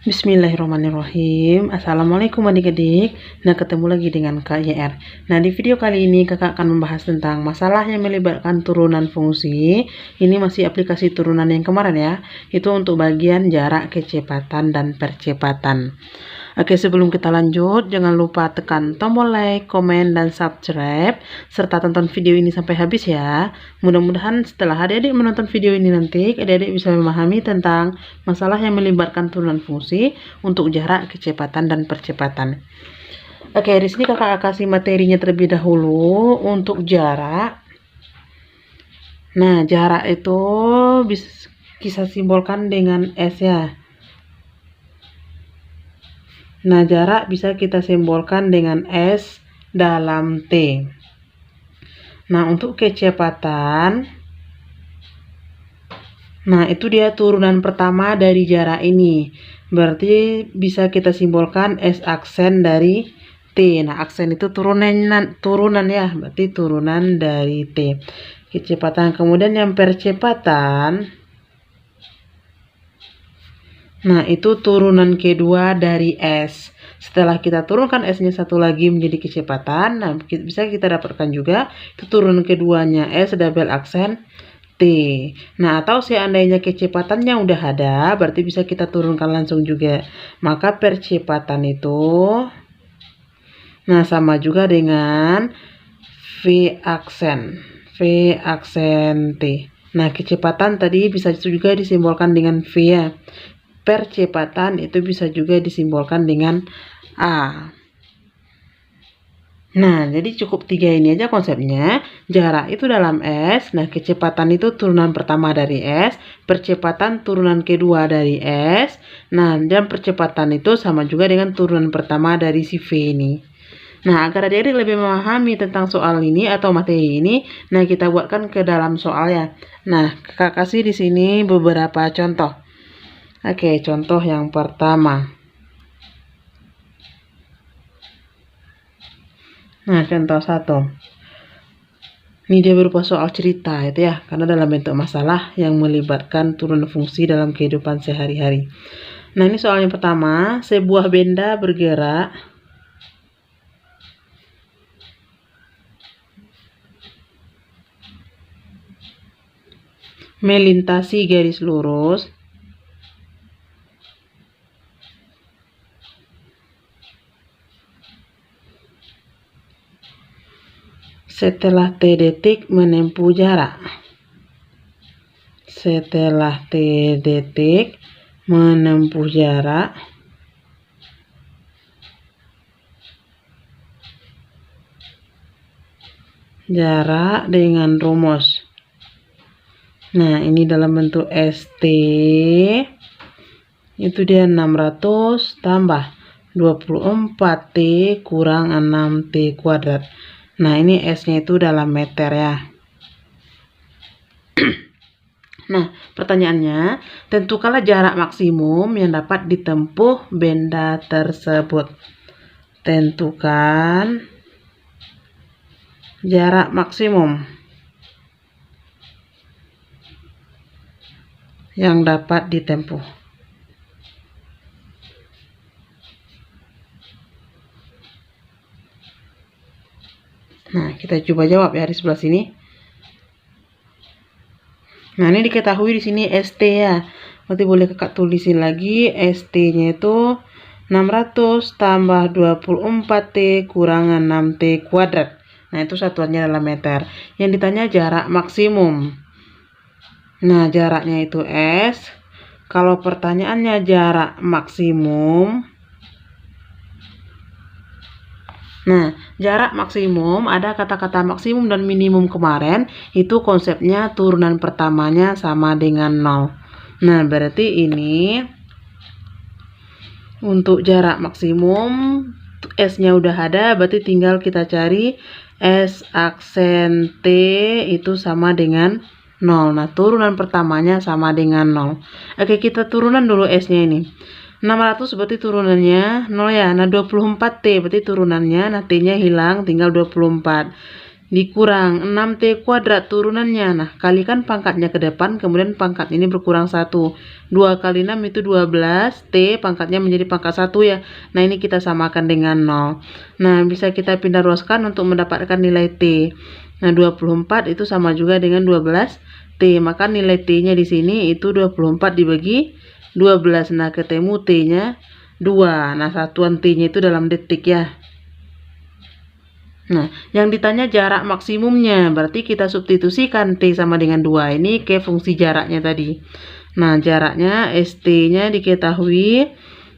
Bismillahirrahmanirrahim. Assalamualaikum adik-adik. Nah, ketemu lagi dengan Kak YR. Nah, di video kali ini kakak akan membahas tentang masalah yang melibatkan turunan fungsi. Ini masih aplikasi turunan yang kemarin ya. Itu untuk bagian jarak, kecepatan, dan percepatan. Oke, sebelum kita lanjut, jangan lupa tekan tombol like, komen, dan subscribe, serta tonton video ini sampai habis ya. Mudah-mudahan setelah adik-adik menonton video ini nanti, adik-adik bisa memahami tentang masalah yang melibatkan turunan fungsi untuk jarak, kecepatan, dan percepatan. Oke, di sini kakak kasih materinya terlebih dahulu untuk jarak. Nah, jarak itu bisa simbolkan dengan S ya. Nah, jarak bisa kita simbolkan dengan S dalam T. Nah, untuk kecepatan, nah itu dia turunan pertama dari jarak ini. Berarti bisa kita simbolkan S aksen dari T. Nah, aksen itu turunan ya, berarti turunan dari T. Kecepatan. Kemudian yang percepatan, nah itu turunan kedua dari S. Setelah kita turunkan S-nya satu lagi menjadi kecepatan, nah bisa kita dapatkan juga itu turunan keduanya S double aksen T. Nah, atau seandainya kecepatannya udah ada, berarti bisa kita turunkan langsung juga. Maka percepatan itu, nah sama juga dengan V aksen T. Nah, kecepatan tadi bisa juga disimbolkan dengan V ya. Percepatan itu bisa juga disimbolkan dengan A. Nah, jadi cukup 3 ini aja konsepnya. Jarak itu dalam S. Nah, kecepatan itu turunan pertama dari S. Percepatan turunan kedua dari S. Nah, dan percepatan itu sama juga dengan turunan pertama dari si V ini. Nah, agar adik-adik lebih memahami tentang soal ini atau materi ini, nah kita buatkan ke dalam soal ya. Nah, kakak kasih di sini beberapa contoh. Oke, contoh yang pertama. Nah, contoh 1. Ini dia berupa soal cerita itu ya, karena dalam bentuk masalah yang melibatkan turunan fungsi dalam kehidupan sehari-hari. Nah, ini soal yang pertama, sebuah benda bergerak melintasi garis lurus setelah T detik menempuh jarak. Setelah T detik menempuh jarak dengan rumus. Nah, ini dalam bentuk ST. Itu dia 600 tambah 24T kurang 6T kuadrat. Nah, ini S-nya itu dalam meter ya. Nah, pertanyaannya, tentukanlah jarak maksimum yang dapat ditempuh benda tersebut. Tentukan jarak maksimum yang dapat ditempuh. Nah, kita coba jawab ya di sebelah sini. Nah, ini diketahui di sini ST ya. Berarti boleh kakak tulisin lagi ST-nya itu 600 tambah 24T kurang 6T kuadrat. Nah, itu satuannya dalam meter. Yang ditanya jarak maksimum. Nah, jaraknya itu S. Kalau pertanyaannya jarak maksimum, nah, jarak maksimum, ada kata-kata maksimum dan minimum kemarin, itu konsepnya turunan pertamanya sama dengan 0. Nah, berarti ini untuk jarak maksimum, S-nya udah ada, berarti tinggal kita cari S aksen T itu sama dengan 0. Nah, turunan pertamanya sama dengan 0. Oke, kita turunan dulu S-nya ini. 600 berarti turunannya 0 ya. Nah, 24T berarti turunannya, nah T-nya hilang, tinggal 24. dikurang 6T kuadrat turunannya. Nah, kalikan pangkatnya ke depan, kemudian pangkat ini berkurang 1. 2 kali 6 itu 12, T pangkatnya menjadi pangkat 1 ya. Nah, ini kita samakan dengan 0. Nah, bisa kita pindah ruaskan untuk mendapatkan nilai T. Nah, 24 itu sama juga dengan 12 T. Maka nilai T-nya di sini itu 24 dibagi 12. Nah, ketemu T-nya 2. Nah, satuan T-nya itu dalam detik ya. Nah, yang ditanya jarak maksimumnya, berarti kita substitusikan T sama dengan 2 ini ke fungsi jaraknya tadi. Nah, jaraknya ST-nya diketahui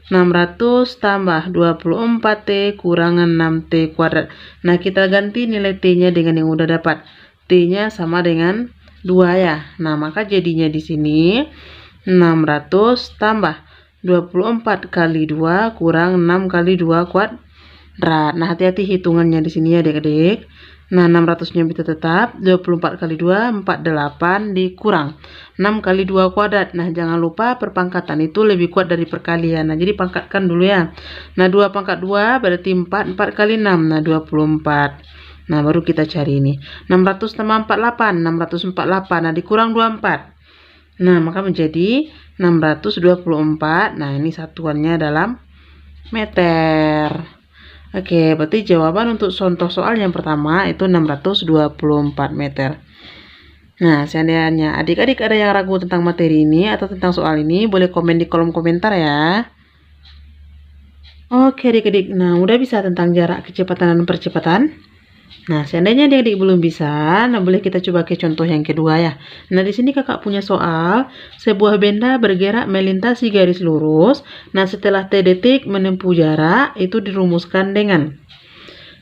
600 tambah 24T kurangan 6T kuadrat. Nah, kita ganti nilai T-nya dengan yang udah dapat. T-nya sama dengan 2 ya. Nah, maka jadinya di sini 600 tambah 24 kali 2 kurang 6 kali 2 kuadrat. Nah, hati-hati hitungannya di sini ya adik-adik. Nah, 600-nya bisa tetap. 24 kali 2, 48 dikurang 6 kali 2 kuadrat. Nah, jangan lupa perpangkatan itu lebih kuat dari perkalian. Nah, jadi pangkatkan dulu ya. Nah, 2 pangkat 2 berarti 4. 4 kali 6, nah 24. Nah, baru kita cari ini. 600 tambah 48, 648. Nah, dikurang 24. Nah, maka menjadi 624. Nah, ini satuannya dalam meter. Oke, berarti jawaban untuk contoh soal yang pertama itu 624 meter. Nah, seandainya adik-adik ada yang ragu tentang materi ini atau tentang soal ini, boleh komen di kolom komentar ya. Oke adik-adik, nah udah bisa tentang jarak, kecepatan, dan percepatan. Nah, seandainya adik-adik belum bisa, nah boleh kita coba ke contoh yang kedua ya. Nah, di sini kakak punya soal, sebuah benda bergerak melintasi garis lurus. Nah, setelah T detik menempuh jarak, itu dirumuskan dengan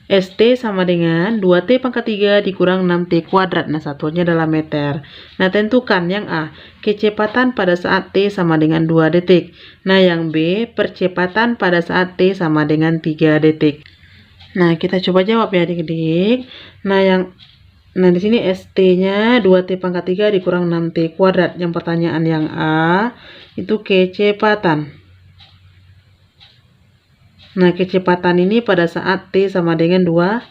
ST sama dengan 2T pangkat 3 dikurang 6T kuadrat. Nah, satuannya dalam meter. Nah, tentukan yang A, kecepatan pada saat T sama dengan 2 detik. Nah, yang B, percepatan pada saat T sama dengan 3 detik. Nah, kita coba jawab ya adik-adik. Nah, di sini ST-nya 2T pangkat 3 dikurang 6T kuadrat. Yang pertanyaan yang A itu kecepatan. Nah, kecepatan ini pada saat T sama dengan 2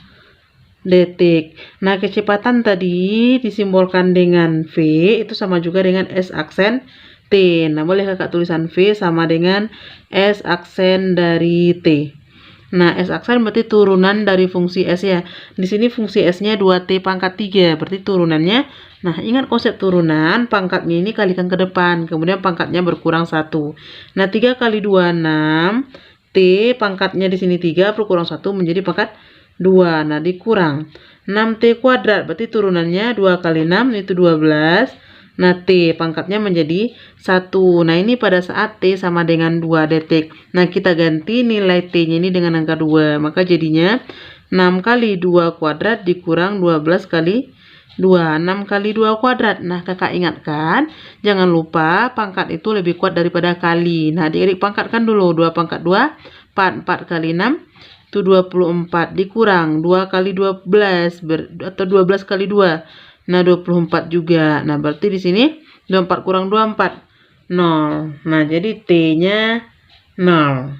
detik. Nah, kecepatan tadi disimbolkan dengan V, itu sama juga dengan S aksen T. Nah, boleh kakak tulisan V sama dengan S aksen dari T. Nah, S aksen berarti turunan dari fungsi S ya. Di sini fungsi S-nya 2T pangkat 3, berarti turunannya. Nah, ingat konsep turunan, pangkatnya ini kalikan ke depan, kemudian pangkatnya berkurang 1. Nah, 3 kali 2, 6. T pangkatnya di sini 3, berkurang 1 menjadi pangkat 2. Nah, dikurang 6T kuadrat, berarti turunannya 2 kali 6 itu 12. Nah, T pangkatnya menjadi 1. Nah, ini pada saat T sama dengan 2 detik. Nah, kita ganti nilai T-nya ini dengan angka 2. Maka jadinya 6 kali 2 kuadrat dikurang 12 kali 2. 6 kali 2 kuadrat. Nah, kakak ingatkan, jangan lupa pangkat itu lebih kuat daripada kali. Nah, adik-adik pangkatkan dulu. 2 pangkat 2, 4. 4 kali 6, itu 24. Dikurang 2 kali 12, atau 12 kali 2. Nah, 24 juga. Nah, berarti di sini 24 kurang 24, 0. Nah, jadi T-nya 0.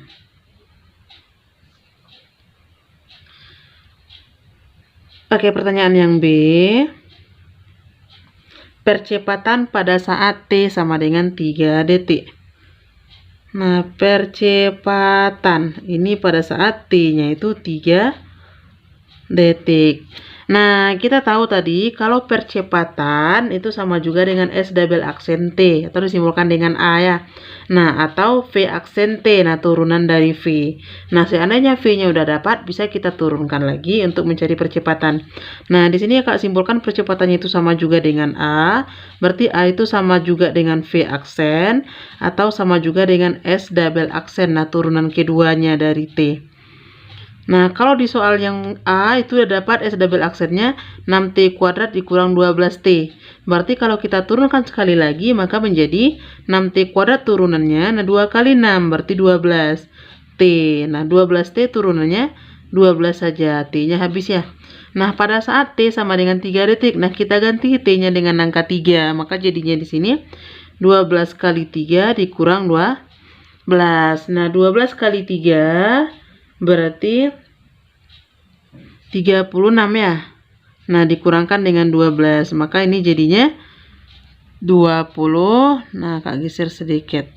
Oke, pertanyaan yang B. Percepatan pada saat T sama dengan 3 detik. Nah, percepatan ini pada saat T-nya itu 3 detik. Nah, kita tahu tadi kalau percepatan itu sama juga dengan S double aksen T atau disimbolkan dengan A ya. Nah, atau V aksen T, nah turunan dari V. Nah, seandainya V-nya udah dapat, bisa kita turunkan lagi untuk mencari percepatan. Nah, di sini Kak simpulkan percepatannya itu sama juga dengan A, berarti A itu sama juga dengan V aksen atau sama juga dengan S double aksen, nah turunan keduanya dari T. Nah, kalau di soal yang A itu udah dapat S double aksennya 6T kuadrat dikurang 12T. Berarti kalau kita turunkan sekali lagi maka menjadi 6T kuadrat turunannya. Nah, 2 kali 6 berarti 12T. Nah, 12T turunannya 12 saja. T-nya habis ya. Nah, pada saat T sama dengan 3 detik, nah kita ganti T-nya dengan angka 3. Maka jadinya di sini 12 kali 3 dikurang 12. Nah, 12 kali 3 berarti 36 ya. Nah, dikurangkan dengan 12. Maka ini jadinya 20. Nah, Kak geser sedikit.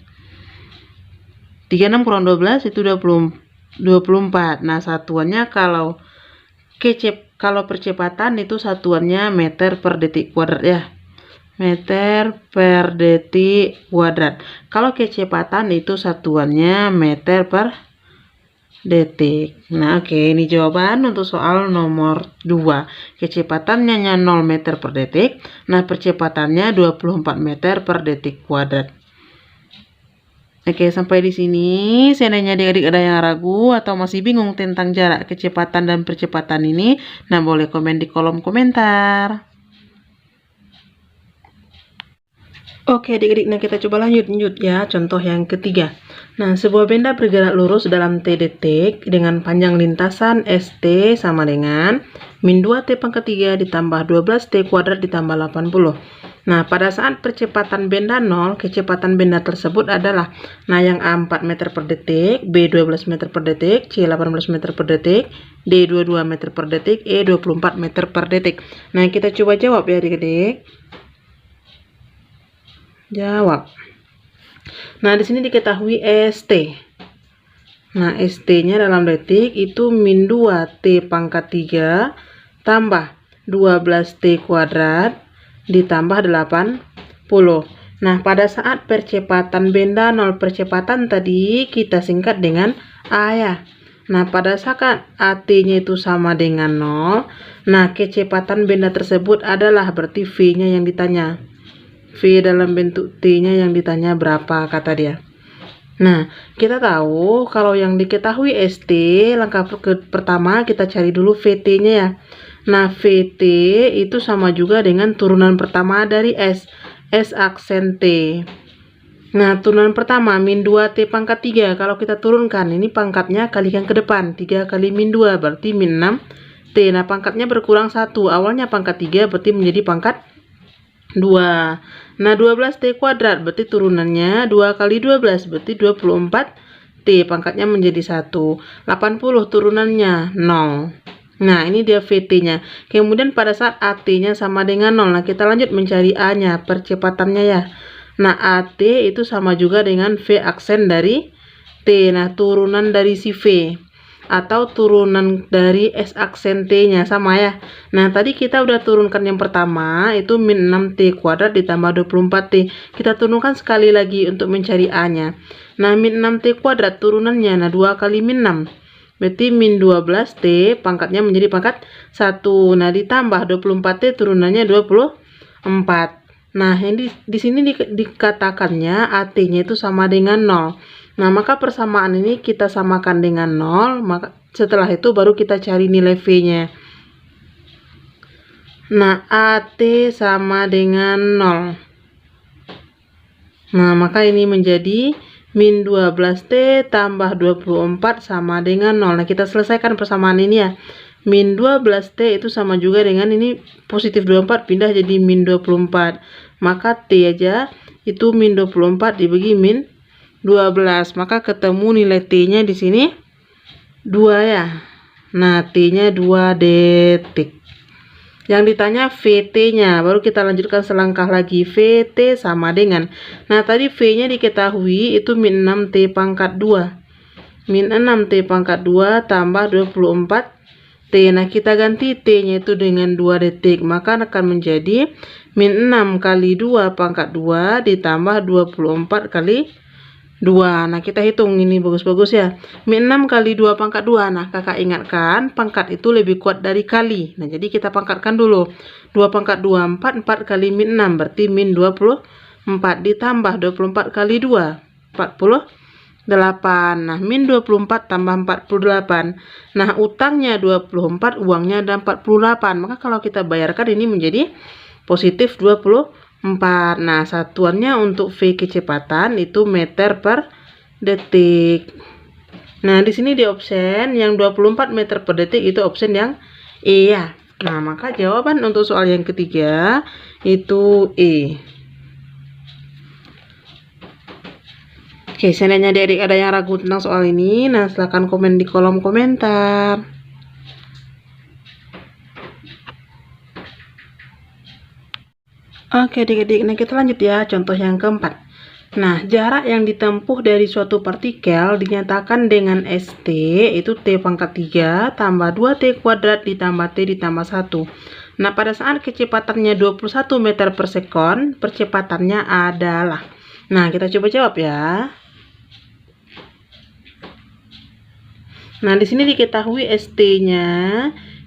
36 kurang 12 itu 24. Nah, satuannya kalau percepatan itu satuannya meter per detik kuadrat ya. Meter per detik kuadrat. Kalau kecepatan itu satuannya meter per detik. Nah, oke, ini jawaban untuk soal nomor 2. Kecepatannya 0 meter per detik. Nah, percepatannya 24 meter per detik kuadrat. Oke, sampai di sini. Seandainya adik-adik ada yang ragu atau masih bingung tentang jarak kecepatan dan percepatan ini, nah boleh komen di kolom komentar. Oke adik-adik, nah kita coba lanjut ya, contoh yang ketiga. Nah, sebuah benda bergerak lurus dalam T detik dengan panjang lintasan ST sama dengan min 2T pangkat 3 ditambah 12T kuadrat ditambah 80. Nah, pada saat percepatan benda 0, kecepatan benda tersebut adalah, nah yang A 4 meter per detik, B 12 meter per detik, C 18 meter per detik, D 22 meter per detik, E 24 meter per detik. Nah, kita coba jawab ya adik-adik. Jawab. Nah, di sini diketahui ST. Nah, ST-nya dalam detik itu min 2T pangkat 3 tambah 12T kuadrat ditambah 80. Nah, pada saat percepatan benda 0 percepatan tadi kita singkat dengan A ya. Nah, pada saat AT-nya itu sama dengan 0, nah kecepatan benda tersebut adalah berarti V-nya yang ditanya. V dalam bentuk T-nya yang ditanya berapa kata dia. Nah, kita tahu kalau yang diketahui ST, langkah pertama kita cari dulu VT-nya ya. Nah, VT itu sama juga dengan turunan pertama dari S aksen T. Nah, turunan pertama min 2T pangkat 3. Kalau kita turunkan, ini pangkatnya kalikan ke depan. 3 kali min 2 berarti min 6T. Nah, pangkatnya berkurang 1. Awalnya pangkat 3 berarti menjadi pangkat 2. Nah, 12T kuadrat berarti turunannya 2 kali 12 berarti 24T. Pangkatnya menjadi 1. 80 turunannya 0. Nah, ini dia VT-nya. Kemudian pada saat AT-nya sama dengan 0. Nah, kita lanjut mencari A-nya, percepatannya ya. Nah, AT itu sama juga dengan V aksen dari T. Nah, turunan dari si V. Atau turunan dari S aksen T-nya sama ya. Nah, tadi kita udah turunkan yang pertama itu min 6T kuadrat ditambah 24T. Kita turunkan sekali lagi untuk mencari A-nya. Nah, min 6T kuadrat turunannya, nah 2 kali min 6 berarti min 12T, pangkatnya menjadi pangkat 1. Nah, ditambah 24T turunannya 24. Nah, yang di sini dikatakannya AT-nya itu sama dengan 0. Nah, maka persamaan ini kita samakan dengan 0, maka setelah itu baru kita cari nilai V-nya. Nah, AT sama dengan 0. Nah, maka ini menjadi min 12T tambah 24 sama dengan 0. Nah, kita selesaikan persamaan ini ya. Min 12T itu sama juga dengan ini positif 24 pindah jadi min 24. Maka T aja itu min 24 dibagi min 12. Maka ketemu nilai T-nya di sini 2 ya. Nah, T-nya 2 detik. Yang ditanya VT-nya, baru kita lanjutkan selangkah lagi. VT sama dengan, nah tadi V-nya diketahui itu min 6T pangkat 2. Min 6T pangkat 2 tambah 24T. Nah, kita ganti T-nya itu dengan 2 detik. Maka akan menjadi min 6 kali 2 pangkat 2 ditambah 24 kali 2. Nah, kita hitung ini bagus-bagus ya. Min 6 kali 2 pangkat 2. Nah, kakak ingatkan pangkat itu lebih kuat dari kali. Nah, jadi kita pangkatkan dulu. 2 pangkat 2, 4. 4 kali min 6 berarti min 24 ditambah 24 kali 2, 48. Nah, min 24 tambah 48. Nah, utangnya 24, uangnya ada 48. Maka kalau kita bayarkan ini menjadi positif 24. Nah, satuannya untuk V kecepatan itu meter per detik. Nah, di sini di option yang 24 meter per detik itu option yang E ya. Nah, maka jawaban untuk soal yang ketiga itu E. Oke, seandainya adik-adik ada yang ragu tentang soal ini, nah silahkan komen di kolom komentar. Oke adik-adik, nah kita lanjut ya, contoh yang keempat. Nah, jarak yang ditempuh dari suatu partikel dinyatakan dengan ST, itu T pangkat 3 tambah 2T kuadrat ditambah T ditambah 1. Nah, pada saat kecepatannya 21 meter per sekon, percepatannya adalah. Nah, kita coba jawab ya. Nah, di sini diketahui ST-nya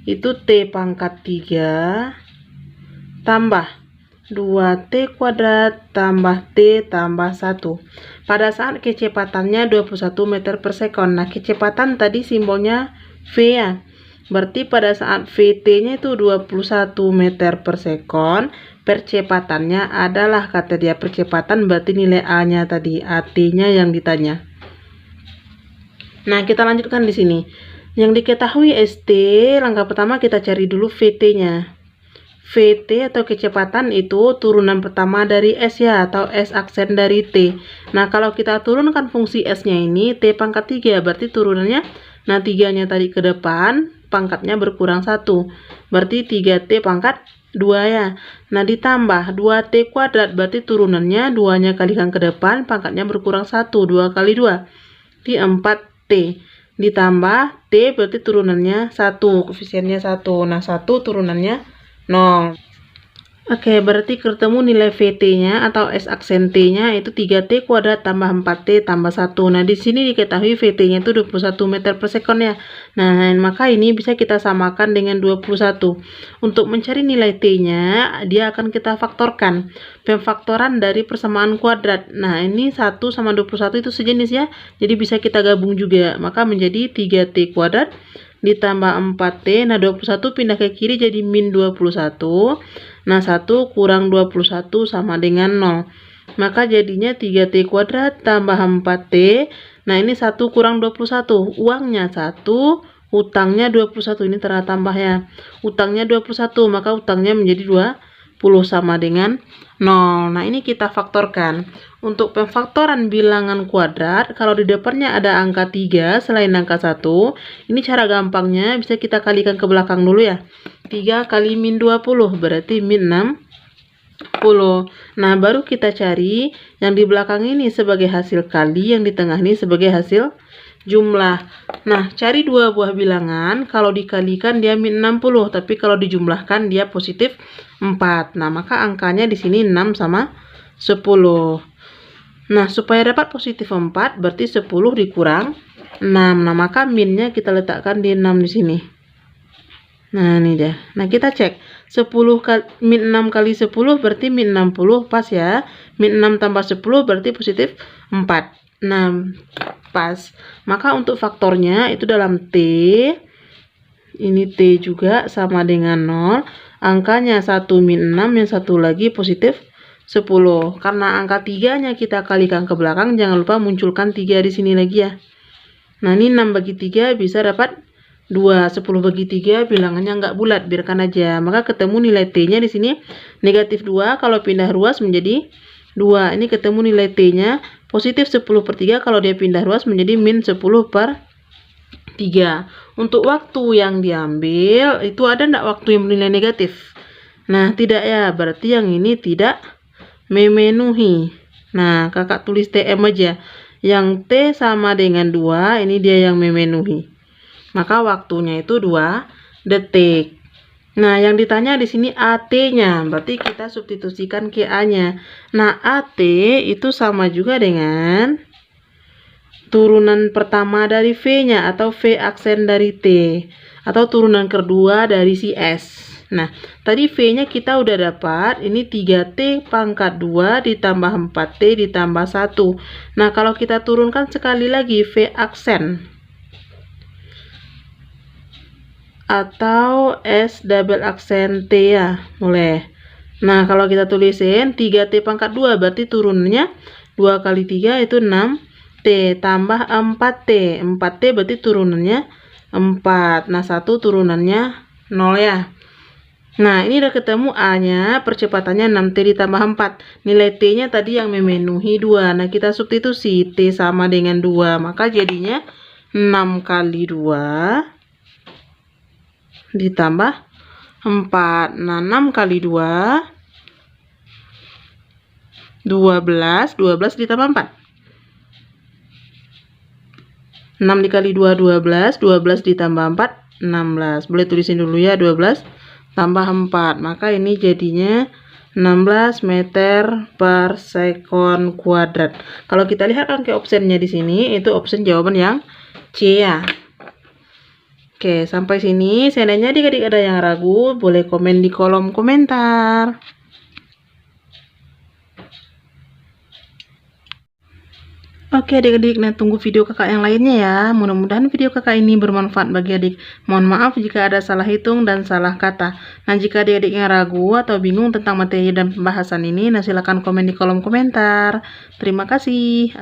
itu T pangkat 3 tambah 2T kuadrat tambah T tambah 1. Pada saat kecepatannya 21 meter per sekon. Nah, kecepatan tadi simbolnya V ya. Berarti pada saat VT-nya itu 21 meter per sekon, percepatannya adalah, kata dia percepatan, berarti nilai A-nya tadi, AT-nya yang ditanya. Nah, kita lanjutkan di sini. Yang diketahui ST, langkah pertama kita cari dulu VT-nya. VT atau kecepatan itu turunan pertama dari S ya, atau S aksen dari T. Nah, kalau kita turunkan fungsi S-nya ini, T pangkat 3, berarti turunannya, nah 3-nya tadi ke depan, pangkatnya berkurang 1. Berarti 3T pangkat 2 ya. Nah, ditambah 2T kuadrat, berarti turunannya 2-nya kalikan ke depan, pangkatnya berkurang 1. 2 kali 2, di 4T. Ditambah T, berarti turunannya 1, koefisiennya 1. Nah, 1 turunannya 0. Oke, berarti ketemu nilai VT-nya atau S aksen T-nya itu 3T kuadrat tambah 4T tambah 1. Nah, di sini diketahui VT-nya itu 21 meter per sekon ya. Nah, maka ini bisa kita samakan dengan 21. Untuk mencari nilai T-nya, dia akan kita faktorkan. Pemfaktoran dari persamaan kuadrat. Nah, ini 1 sama 21 itu sejenis ya. Jadi bisa kita gabung juga. Maka menjadi 3T kuadrat ditambah 4T. Nah, 21 pindah ke kiri jadi min 21. Nah, 1 kurang 21 sama dengan 0. Maka jadinya 3T kuadrat tambah 4T. Nah, ini 1 kurang 21. Uangnya 1, utangnya 21. Ini tanda tambah ya. Utangnya 21, maka utangnya menjadi 20 sama dengan 0. Nah, ini kita faktorkan. Untuk pemfaktoran bilangan kuadrat, kalau di depannya ada angka 3 selain angka 1, ini cara gampangnya bisa kita kalikan ke belakang dulu ya. 3 kali min 20 berarti min 60. Nah, baru kita cari yang di belakang ini sebagai hasil kali, yang di tengah ini sebagai hasil jumlah. Nah, cari dua buah bilangan, kalau dikalikan dia min 60, tapi kalau dijumlahkan dia positif 4. Nah, maka angkanya di sini 6 sama 10. Nah, supaya dapat positif 4, berarti 10 dikurang 6. Nah, maka minnya kita letakkan di 6 di sini. Nah, ini dia. Nah, kita cek. 10 kali, min 6 kali 10 berarti min 60, pas ya. Min 6 tambah 10 berarti positif 4. Nah, pas. Maka untuk faktornya itu dalam T, ini T juga sama dengan 0. Angkanya 1 min 6, yang satu lagi positif 10. Karena angka 3-nya kita kalikan ke belakang, jangan lupa munculkan 3 di sini lagi ya. Nah, ini 6 bagi 3 bisa dapat 2. 10 bagi 3 bilangannya nggak bulat, biarkan aja. Maka ketemu nilai T-nya di sini negatif 2, kalau pindah ruas menjadi 2. Ini ketemu nilai T-nya positif 10 per 3, kalau dia pindah ruas menjadi min 10 per 3. Untuk waktu yang diambil, itu ada enggak waktu yang bernilai negatif? Nah, tidak ya, berarti yang ini tidak memenuhi. Nah, kakak tulis TM aja. Yang T sama dengan 2, ini dia yang memenuhi. Maka waktunya itu 2 detik. Nah, yang ditanya di sini AT-nya, berarti kita substitusikan QA-nya. Nah, AT itu sama juga dengan turunan pertama dari V-nya atau V aksen dari T, atau turunan kedua dari si S. Nah, tadi V-nya kita udah dapat, ini 3T pangkat 2 ditambah 4T ditambah 1. Nah, kalau kita turunkan sekali lagi V aksen atau S double aksen T ya, boleh. Nah, kalau kita tulisin 3T pangkat 2 berarti turunannya 2 kali 3 itu 6T tambah 4T. 4T berarti turunannya 4. Nah, 1 turunannya 0 ya. Nah, ini udah ketemu A-nya, percepatannya 6T ditambah 4. Nilai T-nya tadi yang memenuhi 2. Nah, kita substitusi T sama dengan 2. Maka jadinya 6 kali 2 ditambah 4. Nah, 6 kali 2 12 ditambah 4. 6 dikali 2, 12. 12 ditambah 4, 16. Boleh tulisin dulu ya, 12 tambah 4. Maka ini jadinya 16 meter per sekon kuadrat. Kalau kita lihat kan ke optionnya di sini, itu option jawaban yang C ya. Oke, sampai sini. Seandainya adik-adik ada yang ragu, boleh komen di kolom komentar. Oke adik-adik, nah tunggu video kakak yang lainnya ya. Mudah-mudahan video kakak ini bermanfaat bagi adik. Mohon maaf jika ada salah hitung dan salah kata. Nah jika adik-adik yang ragu atau bingung tentang materi dan pembahasan ini, nah silakan komen di kolom komentar. Terima kasih.